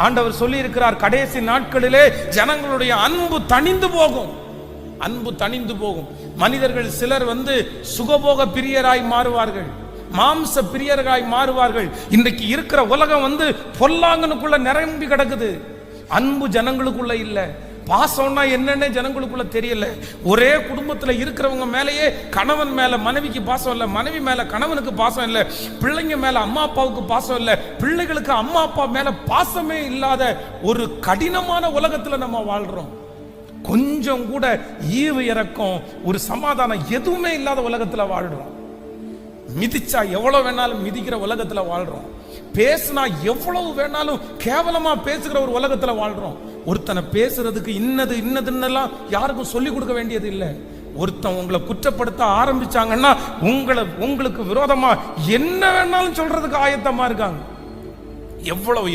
ஆண்டவர் சொல்லி இருக்கிறார், கடைசி நாட்களிலே ஜனங்களுடைய அன்பு தணிந்து போகும். அன்பு தணிந்து போகும். மனிதர்கள் சிலர் சுகபோக பிரியராய் மாறுவார்கள், மாம்ச பிரியராய் மாறுவார்கள். இன்றைக்கு இருக்கிற உலகம் பொல்லாங்கனுக்குள்ள நிரம்பி கிடக்குது. அன்பு ஜனங்களுக்குள்ள இல்ல. பாசம்னா என்னன்னு ஜனங்களுக்குள்ள தெரியல. ஒரே குடும்பத்துல இருக்கிறவங்க மேலேயே கணவன் மேல மனைவிக்கு பாசம் இல்ல, மனைவி மேல கணவனுக்கு பாசம் இல்ல, பிள்ளைங்க மேல அம்மா அப்பாவுக்கு பாசம் இல்ல, பிள்ளைகளுக்கு அம்மா அப்பா மேல பாசமே இல்லாத ஒரு கடினமான உலகத்துல நம்ம வாழ்றோம். கொஞ்சம் கூட ஈவு இறக்கம், ஒரு சமாதானம் எதுவுமே இல்லாத உலகத்துல வாழ்றோம். மிதிச்சா எவ்வளவு வேணாலும் மிதிக்கிற உலகத்துல வாழ்றோம். பேசினா எவ்வளவு வேணாலும் கேவலமா பேசுகிற ஒரு உலகத்துல வாழ்றோம். ஒருத்தனை பேசுறதுக்கு இன்னதுன்னெல்லாம் யாருக்கும் சொல்லி கொடுக்க வேண்டியது இல்லை. ஒருத்தன் உங்களை குற்றப்படுத்த ஆரம்பிச்சாங்கன்னா உங்களுக்கு விரோதமா என்ன வேணாலும் சொல்றதுக்கு ஆயத்தமா இருக்காங்க. எவ்வளவு